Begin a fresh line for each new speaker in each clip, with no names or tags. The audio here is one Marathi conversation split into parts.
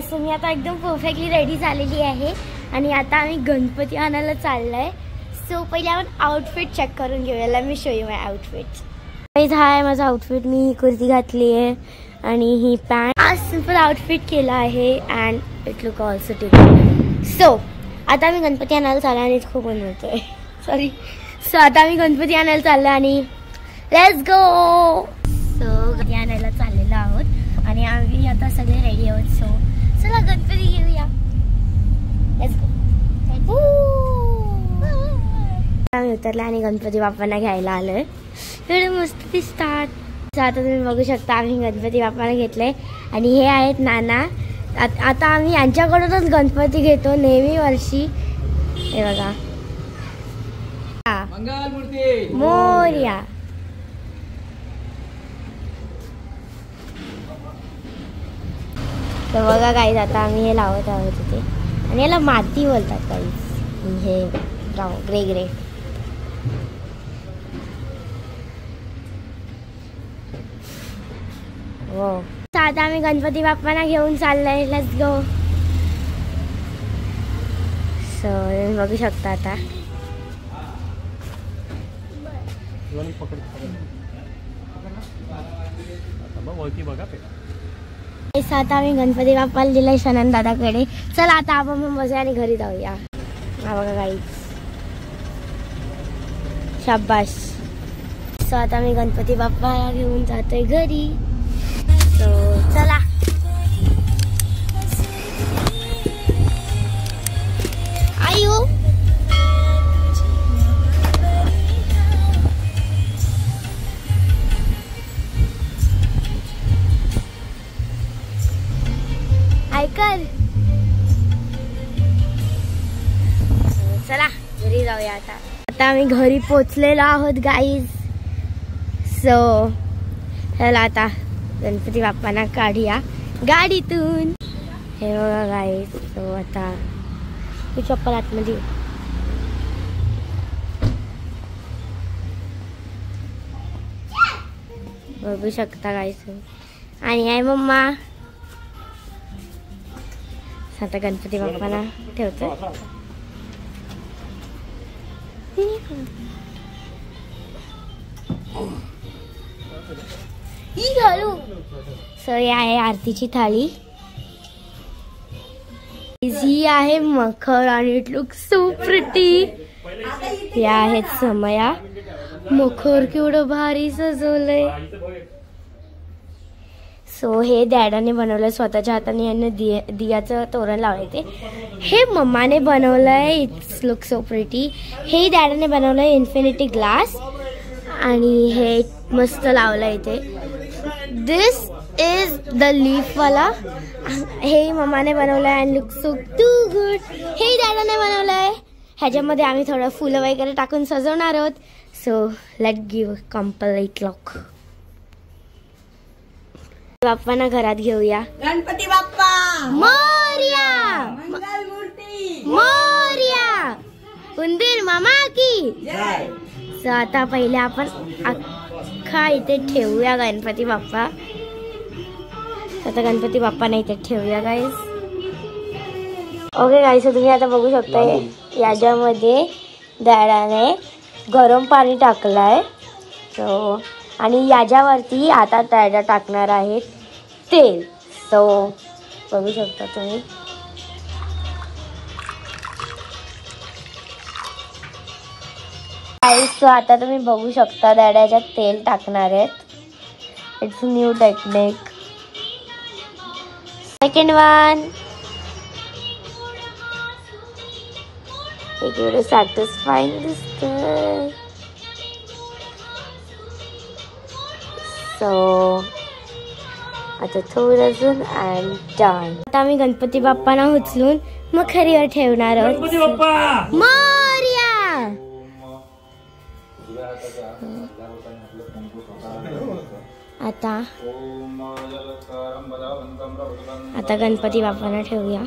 सो मी आता एकदम परफेक्टली रेडी झालेली आहे आणि आता आम्ही गणपती आणायला चाललोय. सो पहिले आपण आउटफिट चेक करून घेऊया. Let me show you my outfit. हा आहे माझा आउटफिट. मी ही कुर्ती घातली आहे आणि ही पॅन्ट. आज सिंपल आउटफिट केला आहे and it look also tick. So आता मी गणपती आणायला चाललो आणि खूप बनवतोय सॉरी. सो आता आम्ही गणपती आणायला चाललो आणि लेट्स गो. सो गणपती आणायला चाललेलो आहोत आणि आम्ही आता सगळे रेडी आहोत. सो चला गणपती घेऊया. Let's go. आम्ही उतरला आणि गणपती बाप्पांना घ्यायला आलोय. एवढे मस्त दिसतात. आता तुम्ही बघू शकता आम्ही गणपती बाप्पांना घेतले आणि हे आहेत नाना. आता आम्ही यांच्याकडूनच गणपती घेतो नेहमी वर्षी. हे बघा मंगलमूर्ती मोरया. तर बघा गाईज आता आम्ही हे लावत आहोत इथे आणि याला माती बोलतात गाईज. हे ग्रे ग्रे. हो आता आम्ही गणपती बाप्पांना घेऊन चाललोय. Let's go. सो बघू शकता आता आता आम्ही गणपती बाप्पाला दिलाय शनन दादाकडे. चला आता आपण बसूया आणि घरी जाऊया. हा बघा गाईज शाबास. सो आता मी गणपती बाप्पाला घेऊन जातोय घरी. सो चला. आयु ऐकर. चला घरी जाऊया आता. आता आम्ही घरी पोचलेलो आहोत गाईज. सो चला आता गणपती बाप्पांना काढूया गाडीतून. हे बघा गाईज. सो आता तू चप्पल आतमध्ये बघू शकता गाईज. आणि आहे मम्मा. आता गणपती बाप्पांना ठेवतो. ही घालू. सो ही आहे आरतीची थाळी. ही आहे मखर आणि इट लुक सो प्रिटी. या आहेत समया. मखर केवढं भारी सजवलंय. सो हे डॅडाने बनवलंय स्वतःच्या हाताने. यांनी दियाचं तोरण लावलंय. ते हे मम्माने बनवलंय. It's look so pretty. हे डॅडाने बनवलंय इन्फिनिटी ग्लास आणि हे मस्त लावलंय इथे. दिस इज द लीफ वाला. हे मम्माने बनवलंय and look so too good. हे डॅडाने बनवलंय. ह्याच्यामध्ये आम्ही थोडं फुलं वगैरे टाकून सजवणार आहोत. So let give complete look. बाप्पांना घरात घेऊया.
गणपती बाप्पा
मोरया.
मंगलमूर्ती
मोरया. उंदीर मामा की
जय.
सो आता पहिले आपण अख्खा इथे ठेवूया गणपती बाप्पा. आता गणपती बाप्पांना इथे ठेवूया गाईस. ओके गाईस. तुम्ही आता बघू शकता याच्यामध्ये डॅडाने गरम पाणी टाकलंय. सो आणि याच्यावरती आता डॅडा टाकणार आहेत तेल. सो बघू शकता तुम्ही. सो आता तुम्ही बघू शकता डॅडा याच्यात तेल टाकणार आहेत. It's new technique. Second one. एवढं सॅटिस्फाईंग दिसतंय. सो आता थोडं अजून अँड डन. आता आम्ही गणपती बाप्पांना उचलून मग खरीवर ठेवणार आहोत. गणपती बाप्पा मोरया. आता गणपती बाप्पांना ठेवूया.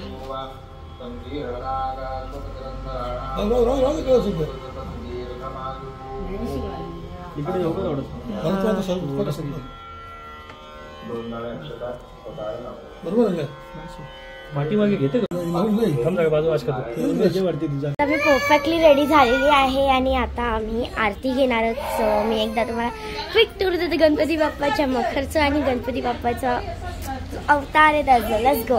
पाठीमागे घेते
मी परफेक्टली रेडी झालेली आहे आणि आता आम्ही आरती घेणार आहोत. सो मी एकदा तुम्हाला क्विक टूर देते गणपती बाप्पाच्या मखरचं आणि गणपती बाप्पाचा अवतार आहे त्याचं. Let's go.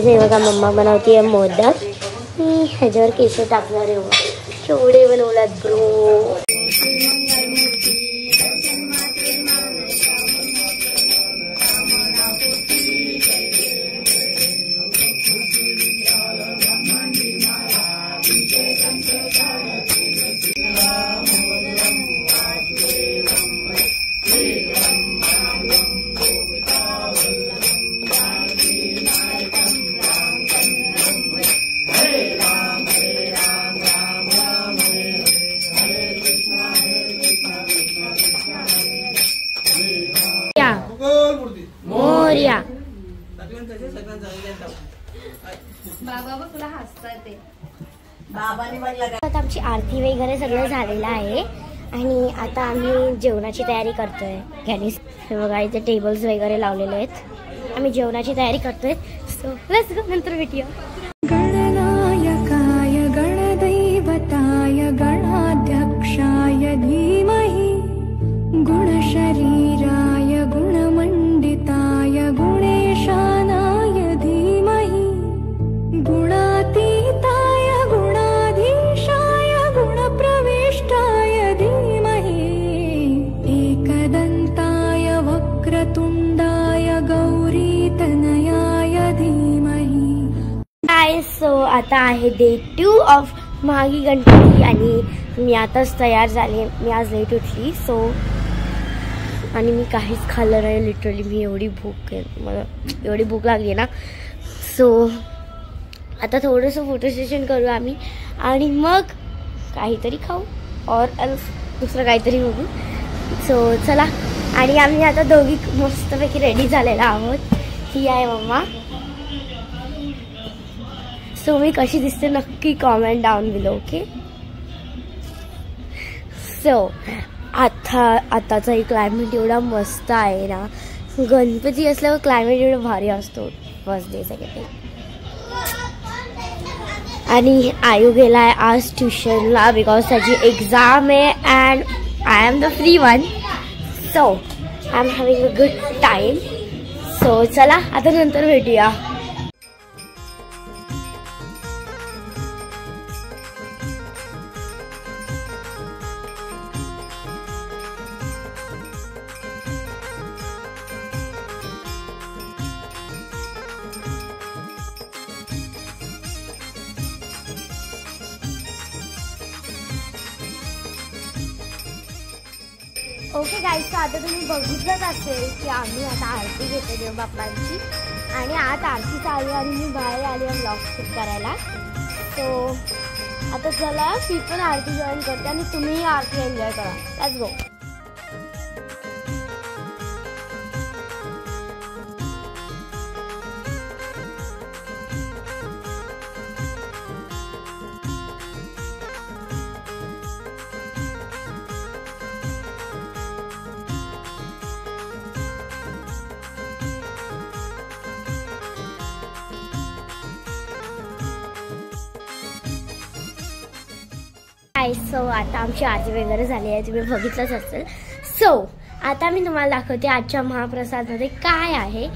हे बघा मम्मा बनवतीये मोदक. मी ह्याच्यावर केसर टाकणार आहे. केवढे बनवलात ब्रो. मोरया. आता आमची आरती वगैरे सगळं झालेलं आहे आणि आता आम्ही जेवणाची तयारी करतोय. गॅनीस हे बघा इथे टेबल्स वगैरे लावलेले आहेत. आम्ही जेवणाची तयारी करतोय. So let's go. नंतर भेटूया.
गणनायकाय गणदैवताय गणाध्यक्षाय धीमहि गुणशरीराय गुणमण्डिताय गुणेशानाय धीमहि गुणातीताय गुणाधीशाय गुणप्रविष्टाय धीमहि एकदन्ताय वक्रतुण्डाय गौरीतनयाय धीमहि.
सो आता आहे डे 2 ऑफ महागी गणपती आणि मी आताच तयार झाले. मी आज लेट उठली. सो आणि मी काहीच खाल्लं नाही. लिटरली मी एवढी भूक आहे. मला एवढी भूक लागली ना. सो आता थोडंसं फोटो सेशन करू आम्ही आणि मग काहीतरी खाऊ और एल्स दुसरं काहीतरी बघू. सो चला. आणि आम्ही आता दोघी मस्तपैकी रेडी झालेला आहोत. ही आहे मम्मा. सो मी कशी दिसते नक्की comment down below. Okay. So आताचा क्लायमेट एवढा मस्त आहे ना. गणपती असल्यावर क्लायमेट एवढं भारी असतो. First day second day. आणि आयु गेला आहे आज ट्युशनला बिकॉज त्याची एक्झाम आहे and I am the free one. So I am having a good time. So चला आता नंतर भेटूया. Okay guys. तर आता तुम्ही बघितलंच असेल की आम्ही आता आरती घेतो देव बाप्पांची आणि आज आरती चालू आणि मी बाहेर आली आहे ब्लॉग शूट करायला. सो आता चला मी पण आरती जॉईन करते आणि तुम्हीही आरती एन्जॉय करा. Let's go. सो आता आमची आरती वगैरे झाली आहे. तुम्ही बघितलंच असेल. सो आता मी तुम्हाला दाखवते आजच्या महाप्रसादमध्ये काय आहे.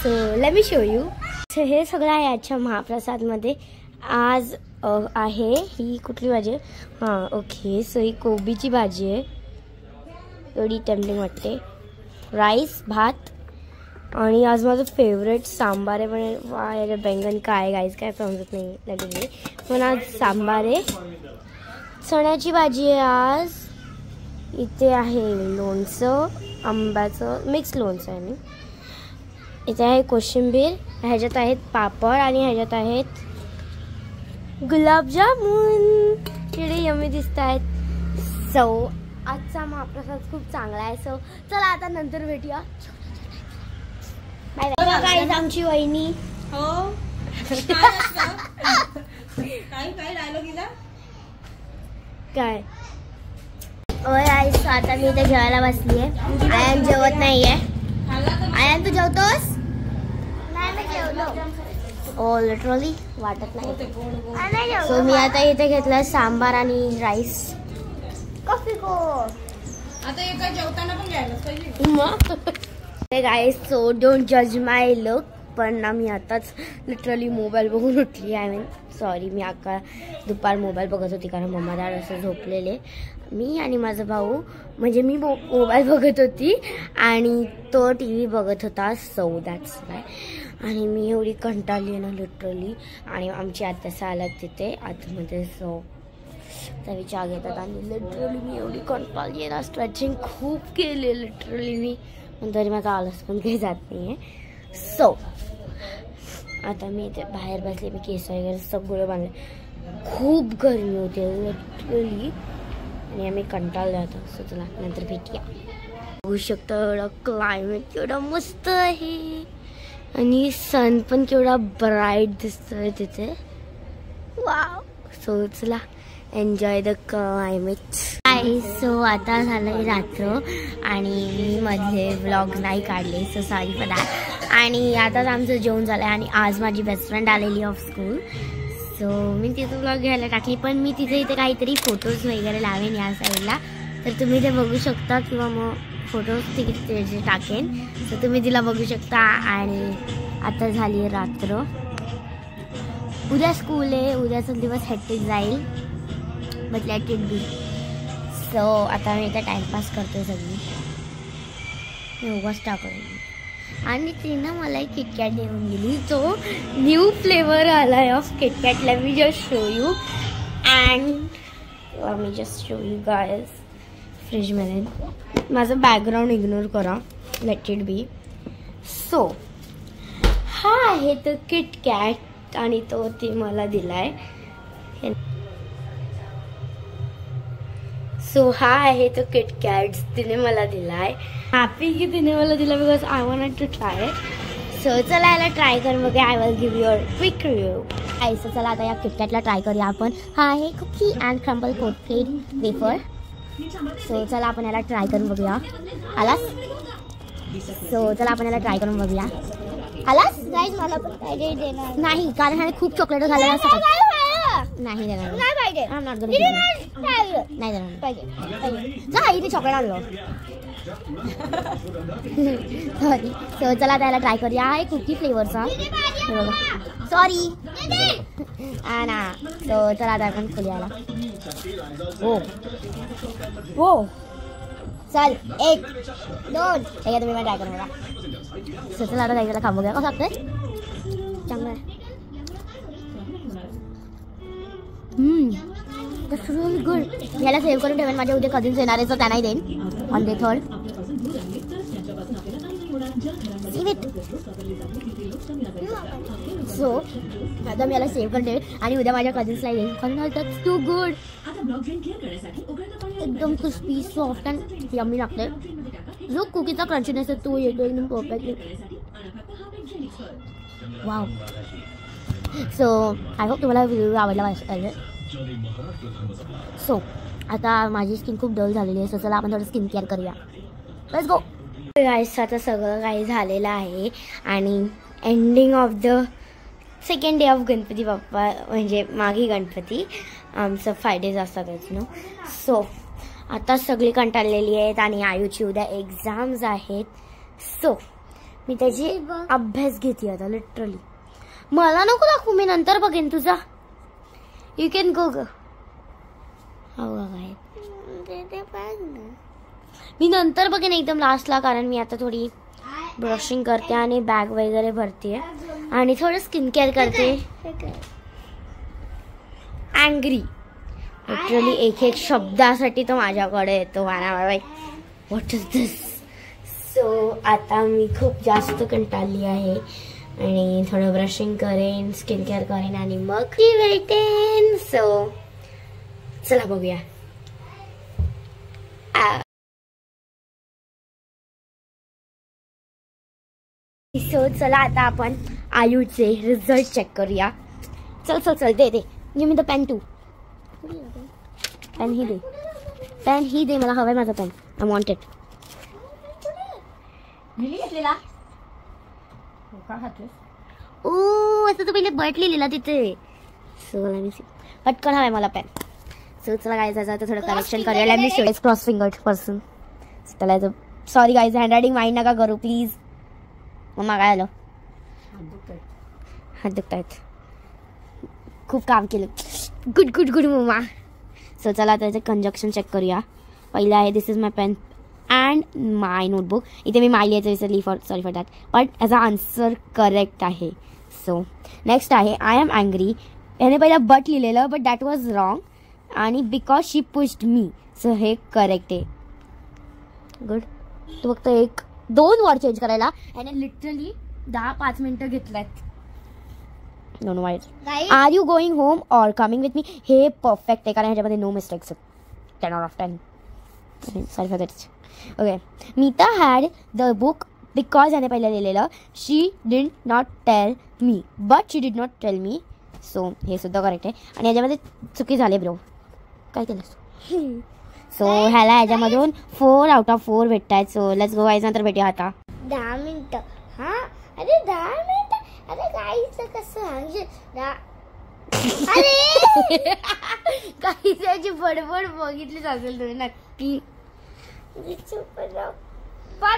So let me show you. So हे सगळं आहे आजच्या महाप्रसादमध्ये. आज आहे ही कुठली भाजी आहे. हां ओके. सो ही कोबीची भाजी आहे. एवढी टेम्पटिंग वाटते. राईस भात आणि आज माझं फेवरेट सांबार आहे. पण वा याच्यात बैंगन काय गाईज काय समजत नाही लगेच. पण आज सांबार आहे. चण्याची भाजी आहे आज. इथे आहे लोणचं आंब्याचं मिक्स लोणचं आहे. इथे आहे कोशिंबीर, ह्याच्यात आहेत पापड आणि ह्याच्यात आहेत गुलाबजामुन. किती यम्मी दिसत आहेत. सो आजचा महाप्रसाद खूप चांगला आहे. सो चला आता नंतर भेटूया. Bye bye. गाईज आमची वहिनी.
हो काय डायलॉग दिला
काय ओय आईस. आता मी इथे जेवायला बसली आहे. आयन जेवत नाहीये. आयन तू जेवतोस? ओ लिटरली वाटत नाही. सो मी आता इथे घेतलं सांबार आणि राईस. कॉफी को
आता एका जेवताना पण घ्यायलाच पाहिजे.
गाईस सो डोंट जज माय लुक. पण ना मी आताच लिटरली मोबाईल बघून उठली. आय मीन सॉरी, मी अक्का दुपार मोबाईल बघत होती कारण मम्मा दाड असं झोपलेले. मी आणि माझा भाऊ म्हणजे मी मोबाईल बघत होती आणि तो टी व्ही बघत होता. So that's why. आणि मी एवढी कंटाळली ना लिटरली. आणि आमची आत्या आल्यात तिथे आतमध्ये. सो त्या चहा घेतात आणि लिटरली मी एवढी कंटाळली आहे ना. स्ट्रेचिंग खूप केली लिटरली मी, पण तरी माझा आलस पण काही जात नाही आहे. सो आता मी इथे बाहेर बसले. मी केस वगैरे सगळं बांधले. खूप गरमी होते लिटरली आणि आम्ही कंटाळलो होतो. सो चला नंतर भेटूया. बघू शकतो एवढं क्लायमेट केवढं मस्त आहे आणि सन पण केवढा ब्राईट दिसतोय तिथे. वाव. सो चला एन्जॉय द क्लायमेट. सो आता झालंय रात्र आणि मी मधले व्लॉग नाही काढले. So sorry for that. आणि आताच आमचं जेवण झालंय आणि आज माझी बेस्ट फ्रेंड आलेली ऑफ स्कूल. सो मी तिथं व्लॉग घ्यायला टाकली. पण मी तिथे इथे काहीतरी फोटोज वगैरे लावेन या साईडला, तर तुम्ही ते बघू शकता किंवा मग फोटोज तिथे टाकेन. तर तुम्ही तिला बघू शकता. आणि आता झाली रात्र. उद्या स्कूल आहे. उद्याचा दिवस हेक्टिक जाईल. But let it be. So आता मी इथे टाइमपास करतोय सगळी. योगाच टाकून आणि तिनं मला एक किटकॅट देऊन गेली. तो न्यू फ्लेवर आलाय of KitKat. Let me just show you. And let me just show you guys. फ्रीजमध्ये माझं बॅकग्राऊंड इग्नोर करा. Let it be. सो हा आहे तो किटकॅट आणि तो ती मला दिलाय. सो हा आहे तो किटकॅट तिने मला दिलाय. हॅपी की तिने मला दिला because I want to try it. So चला याला ट्राय करून बघूया. I will give you a quick review. So चला आता या किटकॅटला ट्राय करूया आपण. हा आहे cookie and crumble coated wafer. So चला आपण याला ट्राय करून बघूया. आलास? सो चला आपण याला ट्राय करून बघूया. आलास? मला पण नाही कारण ह्याने खूप चॉकलेट झालेलं असतं. नाही देणार. नाही देणार. इथे चॉकलेट आणलं. सॉरी. सो चला त्याला ट्राय करूया. आहे कुकी फ्लेवरचा. सॉरी ना. सो चला आता आपण खोलूया. हो हो चल 1 2 ठीक आहे. तुम्ही मला ट्राय करून बघा. सो चला आता त्याला खाऊ बघूया. कसं लागतंय? चांगलं आहे. That's really good. याला सेव्ह करून ठेवेन. माझ्या उद्या कझिन्स येणार आहे, तर त्यांनाही देईन ऑन द 3rd. सो आता मी याला सेव्ह करून ठेवेन आणि उद्या माझ्या कझिन्सला येईन. कारण दॅट्स टू गुड. एकदम क्रिस्पी सॉफ्ट अँड यम्मी लागते. जो कुकीचा क्रंचीनेस आहे तो येतो एकदम perfectly. Wow. So I hope तुम्हाला व्हिडिओ आवडला पाहिजे. सो आता माझी स्किन खूप डल झालेली आहे. सो चला आपण थोडं स्किन केअर करूया. Let's go. गाईस आता सगळं काही झालेलं आहे आणि ending of the second day of Ganpati Bappa म्हणजे माघी गणपती. आमचं 5 days असतातच ना. सो आता सगळी कंटाळलेली आहेत आणि आयुची उद्या एक्झाम्स आहेत. सो मी त्याची अभ्यास घेते आता लिटरली. मला नको दाखवू, मी नंतर बघेन तुझा. यू कॅन गो ग. मी नंतर बघेन एकदम लास्टला कारण मी आता थोडी ब्रशिंग करते आणि बॅग वगैरे भरते आणि थोडं स्किन केअर करते. अँग्री लिटरली एक एक शब्दासाठी तो माझ्याकडे येतो. What is this. सो आता मी खूप जास्त कंटाळली आहे आणि थोडं ब्रशिंग करेन, स्किन केअर करेन आणि मग ती भेटेन. सो चला बघूया. सो चला आता आपण आयुचे रिझल्ट चेक करूया. चल चल चल दे give me the pen too. Pen ही दे मला हवाय माझा पेन. I want it. ओ असं तू पहिले बट लिहिलेला तिथे. सो पटकन हवाय मला पेन. सो चला गाईज आता थोडं करेक्शन करूया. Let me show cross fingered person. त्याला सॉरी गाईज हँडरायटिंग माइंड नका करू प्लीज. मम्मा काय आलं? हात दुखतायत. खूप काम केलं. Good good good mamma. So चला त्याचं कंजक्शन चेक करूया. पहिलं आहे this is my pen and my notebook. इथे मी माय लिहायचं विसरली सॉरी फॉर दॅट. बट याचा आन्सर करेक्ट आहे. सो नेक्स्ट आहे आय एम अँग्री. याने पहिलं बट लिहिलेलं बट दॅट वॉज रॉंग आणि because she pushed me. So हे करेक्ट आहे. गुड. तू फक्त 1-2 वर्ड चेंज करायला याने लिटरली 10-5 मिनिटं घेतल्यात. Don't why. Are you going home or coming with me. हे परफेक्ट आहे कारण ह्याच्यामध्ये नो मिस्टेक्स आहेत. 10 out of 10. Sorry for that. Okay. Meeta had the book because याने पहिलं लिहिलेलं she did not tell me but she did not tell me. So हे सुद्धा करेक्ट आहे आणि याच्यामध्ये चुकी झाली ब्रो. काय केलं? सो ह्याला ह्याच्यामधून 4 out of 4 भेटत आहेत. So let's go guys. नंतर भेटूया आता 10 मिनिटं. हां अरे 10 मिनिटं. अरे गाईचं कसं अरे काही त्याची बडबड बघितलीच असेल तुम्ही नक्की.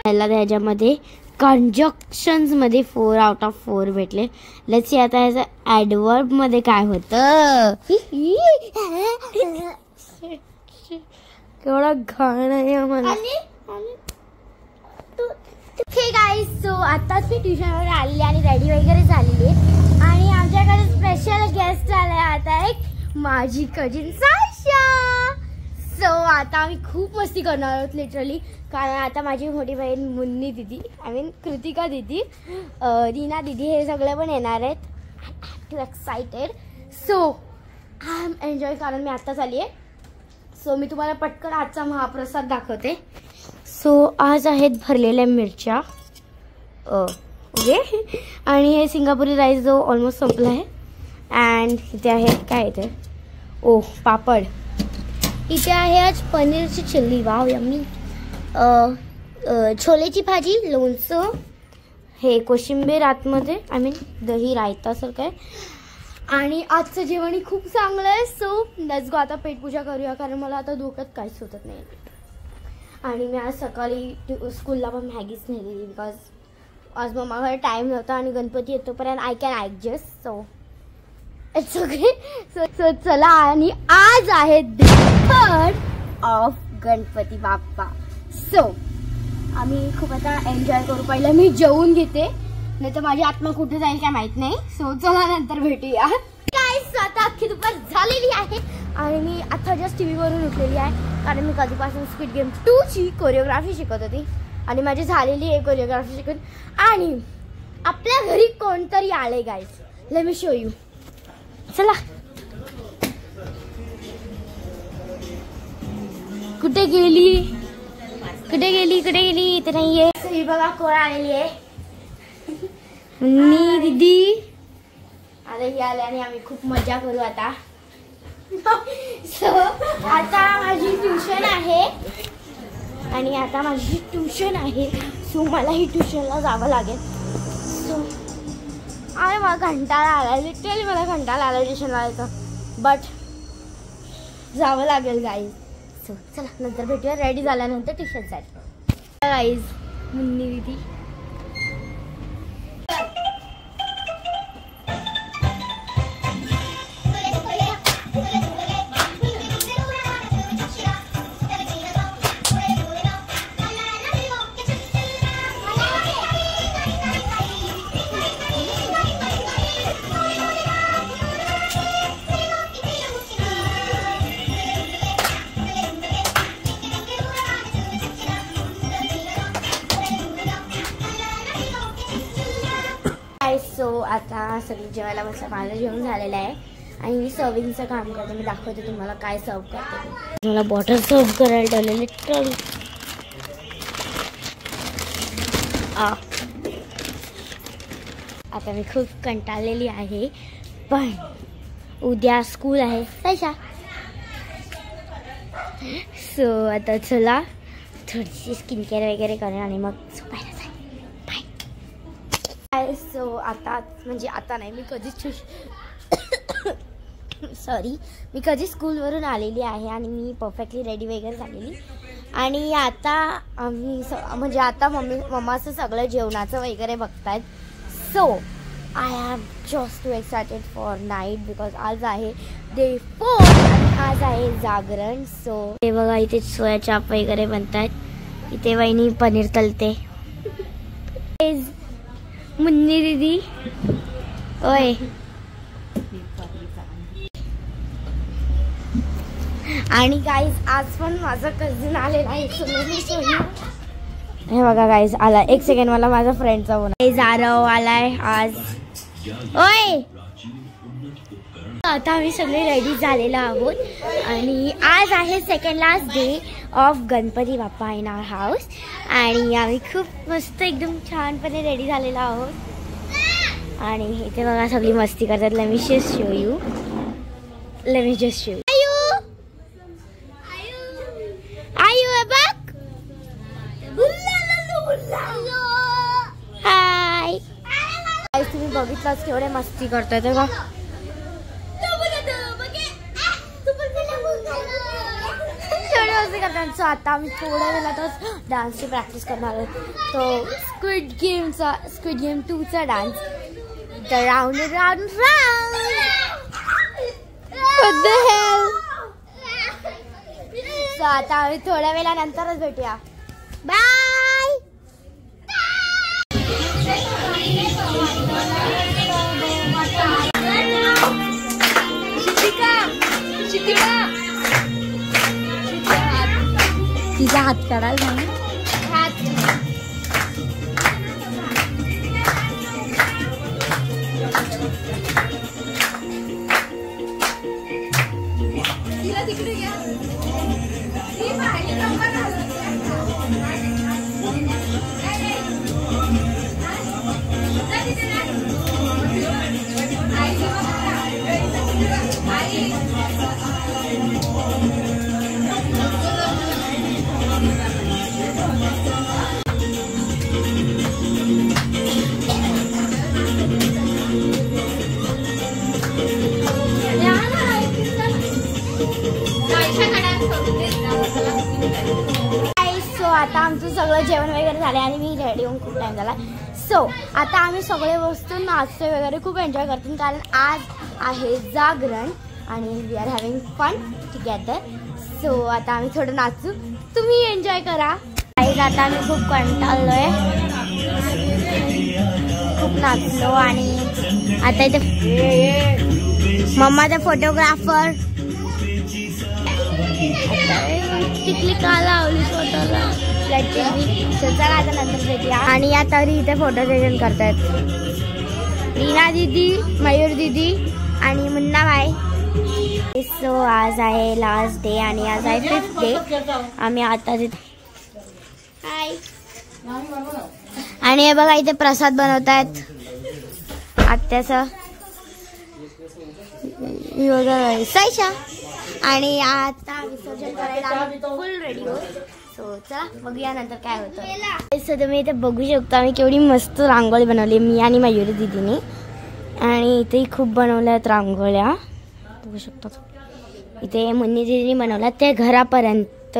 ह्याला ह्याच्यामध्ये कंजक्शन्स मध्ये 4 out of 4 भेटले. लेट्स सी आता ह्याचं ॲडवर्ब मध्ये काय होतं. केवढा घाण आहे आम्हाला. Okay guys. सो आताच मी ट्युशनवर आलेली आणि रेडी वगैरे झालेली आहे आणि आमच्याकडे स्पेशल गेस्ट आले. आता एक माझी कजिन सायशा. सो आता आम्ही खूप मस्ती करणार आहोत लिटरली कारण आता माझी मोठी बहीण मुन्नी दिदी आय मीन कृतिका दिदी रीना दिदी हे सगळे पण येणार आहेत. Too excited. So I am enjoy कारण मी आत्ताच आली आहे. सो मी तुम्हाला पटकन आजचा महाप्रसाद दाखवते. सो आज आहेत भरलेल्या मिरच्या ओके आणि हे सिंगापुरी राईस जो ऑलमोस्ट संपला आहे. अँड इथे आहे काय इथे पापड. इथे आहे आज पनीरची चिल्ली. Wow yummy. छोलेची भाजी, लोणचं, हे कोशिंबीर आतमध्ये आय मीन दही रायतासारखं आहे आणि आजचं जेवण खूप चांगलं आहे. So let's go. आता पेटपूजा करूया कारण मला आता डोक्यात काहीच होत नाही आणि मी आज सकाळी स्कूलला पण मॅगीच नेलेली बिकॉज आज मम्माकडे टाईम नव्हता आणि गणपती येतोपर्यंत I can adjust. So it's okay. So चला. आणि आज आहे the 3rd of Ganpati Bappa. So आम्ही खूप आता एन्जॉय करू. पहिलं मी जेवून घेते नाही तर माझी आत्मा कुठे जाईल काय माहित नाही. सो चला नंतर भेटूया. काय आता अख्खी दुपार झालेली आहे आणि मी आता जस्ट TV वरून उठलेली आहे कारण मी कधीपासून स्क्विड गेम 2 ची कोरिओग्राफी शिकत होती आणि माझी झालेली आहे कोरिओग्राफी शिकून. आणि आपल्या घरी कोणतरी आले guys. Let me show you. चला. कुठे गेली इथे नाहीये. ही बघा कोण आलेली आहे. मुन्नी दीदी आता ही आले आणि आम्ही खूप मजा करू आता. सो आता माझी ट्युशन आहे आणि आता माझी ट्युशन आहे. सो मला ही ट्युशनला जावं लागेल. सो अरे मला कंटाळा आला लिटरली. मला कंटाळा आला ट्युशनला जायचं बट जावं लागेल गाईज. सो चला नंतर भेटूया रेडी झाल्यानंतर ट्युशनसाठी. गाईज मुन्नी दीदी आता सगळी जेवायला बसलं. माझं जेवण झालेलं आहे आणि मी सर्विंगचं काम करते. मी दाखवते तुम्हाला काय सर्व करते. मला बॉटल सर्व करायला ठेवलेली लिटरली. आता मी खूप कंटाळलेली आहे, पण उद्या स्कूल आहे तशा. सो आता चला थोडीशी स्किन केअर वगैरे करेन आणि मग झोपायला जाईल. बाय. सो आता म्हणजे आता नाही, मी कधीच मी कधी स्कूलवरून आलेली आहे आणि मी परफेक्टली रेडी वगैरे झालेली. आणि आता आम्ही म्हणजे आता मम्माचं सगळं जेवणाचं वगैरे बघतायत. So I am just too excited for night because आज आहे डे 4 आणि आज आहे जागरण. सो हे बघा इथे सोया चाप वगैरे बनतायत. इथे वहिनी पनीर तलते. मुन्नी दीदी ओय. आणि गाईज आज पण माझा कझिन आलेला आहे. हे बघा गाईज आला. एक सेकंड, मला माझ्या फ्रेंडचा फोन. जारव आलाय आज. ओय आता आम्ही सगळे रेडी झालेलो आहोत आणि आज आहे second last day of Ganpati Bappa in our house. आणि आम्ही खूप मस्त एकदम छानपणे रेडी झालेलो आहोत. आणि इथे बघा सगळी मस्ती करतात. Let me just show you. आयु बघ. हाय. तुम्ही बघितलंच केवढे मस्ती करताय तेव्हा. सो आता आम्ही थोड्या वेळातच डान्सची प्रॅक्टिस करणार आहोत. तो स्क्विड गेम 2चा dance. The round round round. What the hell? So आता आम्ही थोड्या वेळानंतरच भेटूया. बाय. तिचा हात काढायला नाही.
तिकडे घ्या.
आता आमचं सगळं जेवण वगैरे झालं आणि मी रेडी होऊन खूप टाइम झाला. सो आता आम्ही सगळे वस्तू नाचतोय वगैरे खूप एन्जॉय करतो कारण आज आहे जागरण आणि we are having fun together. So आता आम्ही थोडं नाचू, तुम्ही एन्जॉय करा. आता आम्ही खूप कंटाळलोय, खूप नाचलो. आणि आता इथे मम्माचा फोटोग्राफर टिकली का लावली स्वतःला. चला आता नंतर भेटूया. आणि या तरी इथे फोटो सेशन करतायत रीना दीदी, मयूर दीदी आणि मुन्ना भाई. सो आज आहे लास्ट डे आणि आज आहे 5th डे. आम्ही आता हाय. आणि हे बघा इथे प्रसाद बनवतायत आत्याचं साईशा. आणि आता विसर्जन करायला फुल रेडी होत. सो चला बघूया नंतर काय होतं. सो तुम्ही इथे बघू शकता मी केवढी मस्त रांगोळी बनवली मी आणि मयुरी दीदीने. आणि इथे खूप बनवल्या आहेत रांगोळ्या बघू शकता. इथे मुन्नी दीदीने बनवल्या त्या घरापर्यंत.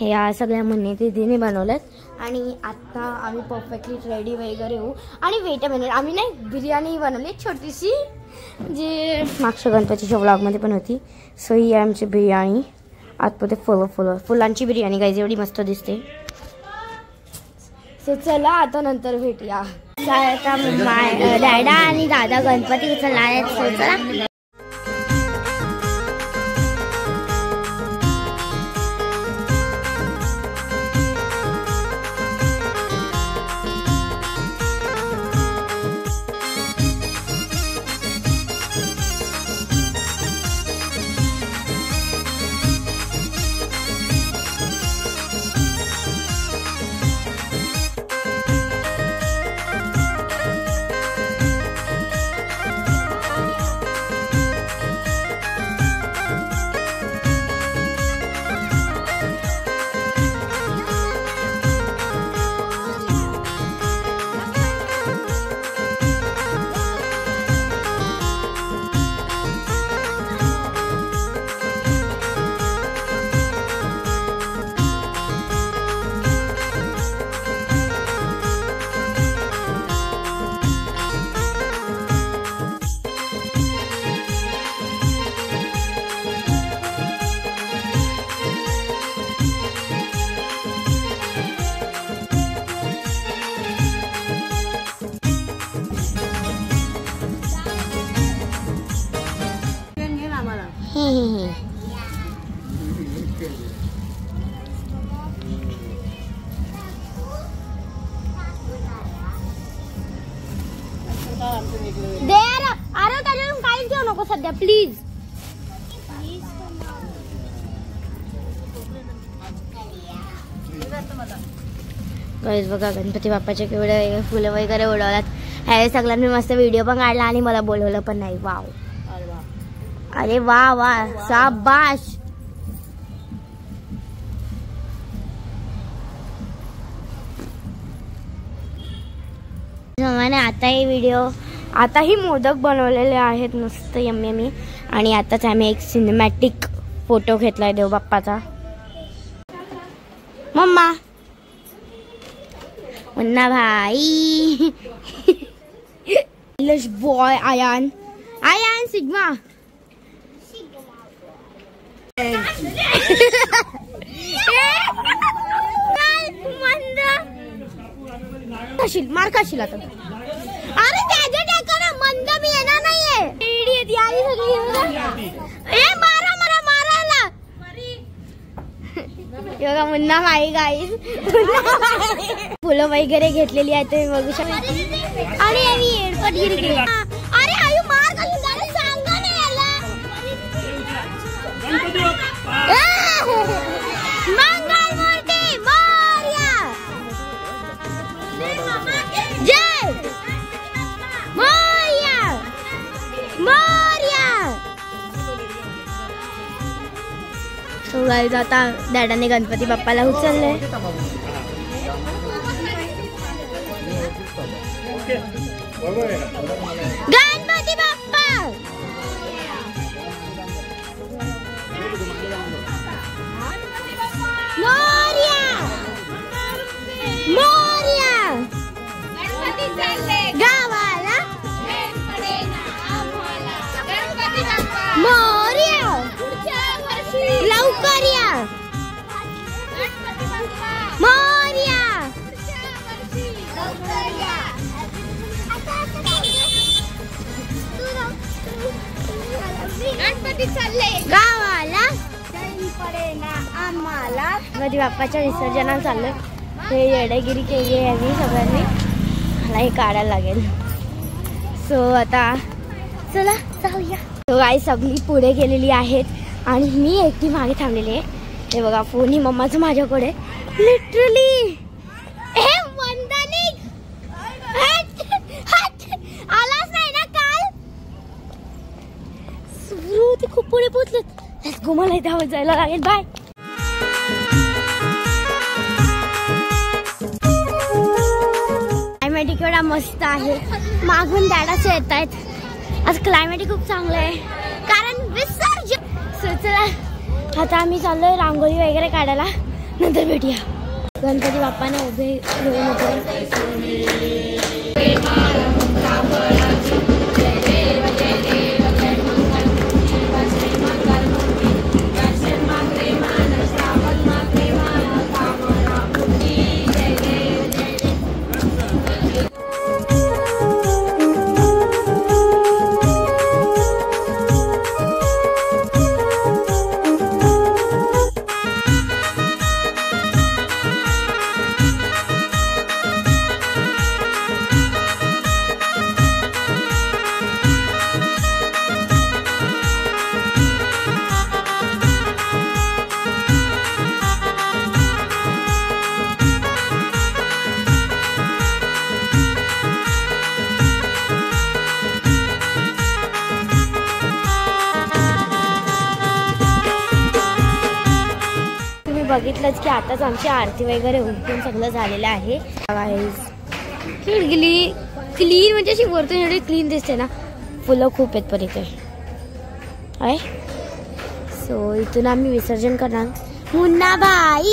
हे या सगळ्या मुन्नी दीदीने बनवल्यात. आणि आता आम्ही परफेक्टली रेडी वगैरे होऊ. आणि वेट अ मिनिट, आम्ही नाही बिर्याणी बनवली छोटीशी जे मागच्या गणपतीच्या व्लॉगमध्ये पण होती. सो ही आहे आमची बिर्याणी. आतमध्ये फुलांची बिर्याणी गाईज एवढी मस्त दिसते. सो चला आता नंतर भेटूया. आता डॅडा आणि दादा गणपती उचलणार आहेत. सो चला. दे यार, अरे त्याच्यातून काहीच घेऊ नको सध्या प्लीज. गाईस बघा गणपती बाप्पाचे केवढे फुलं वगैरे उडवतात. ह्या सगळ्यांनी मस्त व्हिडिओ पण काढला आणि मला बोलवलं पण नाही. वाव, अरे वा वा, शाबाश. आताही व्हिडिओ, आताही मोदक बनवलेले आहेत मस्त यम्मी. आणि आताच आम्ही एक सिनेमॅटिक फोटो घेतलाय देव बाप्पाचा. मम्मा, मुन्ना भाई, बॉय आयान, आयान सिग्मा. मार खाशील आता. अरे त्याच्या टाका मंद मी येणार नाहीये. मारायला योगा मुन्ना भाई. गाईस फुलं वगैरे घेतलेली आहेत तुम्ही बघू शकता. अरे मी एअरपोर्ट गिरी. अरे आयु मार खाली जाणे सांगा ना याला. मंगल मूर्ती मोरया. जय मोरया मोरया. सो गाईज आता डॅडाने गणपती बाप्पाला उचलले. गणपती बाप्पा मोरया मोरया. गावाला मोरया. लवकर या मोरया. गणपती चालले गावाला. आम्हाला गणपती बाप्पाच्या विसर्जनाला चाललोय. हे येडेगिरी केली आहे आम्ही सगळ्यांनी. मला हे काढायला लागेल. सो आता चला जाऊया. तो गाई सगळी पुढे गेलेली आहेत आणि मी एकटी मागे थांबलेली आहे. हे बघा फोन ही मम्माचं माझ्याकडे लिटरली. हे वंदनी आलाच नाही ना काल. ते खूप पुढे पोहोचलेत. Let's go. मला इथे जायला लागेल. बाय. क्लायमेट एवढा मस्त आहे. मागून डॅडाचे येत आहेत. आज क्लायमेट खूप चांगलं आहे कारण विसर्जन. चला आता आम्ही चाललोय रांगोळी वगैरे काढायला. नंतर भेटूया. गणपती बाप्पाने उभे घेऊन बघितलंच की आताच आमची आरती वगैरे उठून सगळं झालेलं आहे. क्लीन म्हणजे अशी वरतून एवढी क्लीन दिसते ना. फुलं खूप आहेत पण इथे आहे. सो इथून आम्ही विसर्जन करणार. मुन्ना भाई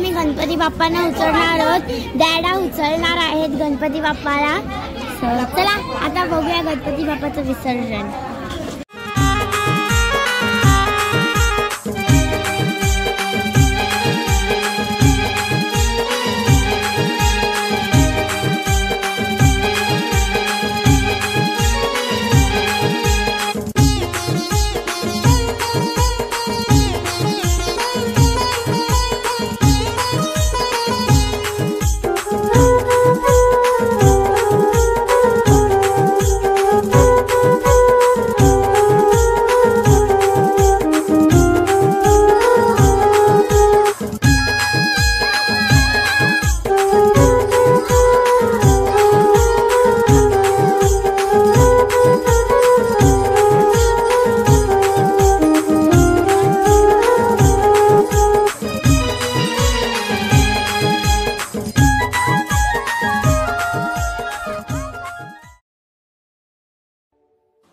आम्ही गणपती बाप्पांना उचलणार आहोत. डॅडा उचलणार आहेत गणपती बाप्पाला. चला आता बघूया गणपती बाप्पाचं विसर्जन.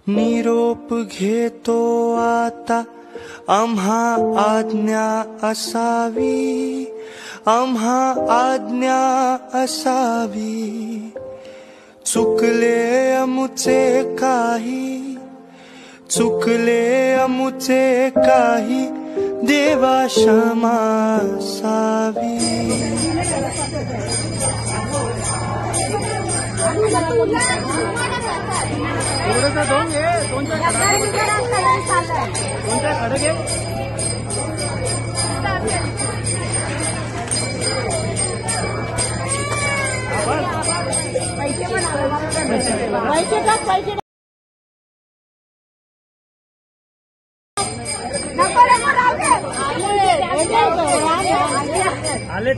निरोप घेतो आता आम्हा आज्ञा असावी, आम्हा आज्ञा असावी. चुकले अमुचे काही, चुकले अमुचे काही, देवा क्षमा असावी.
आले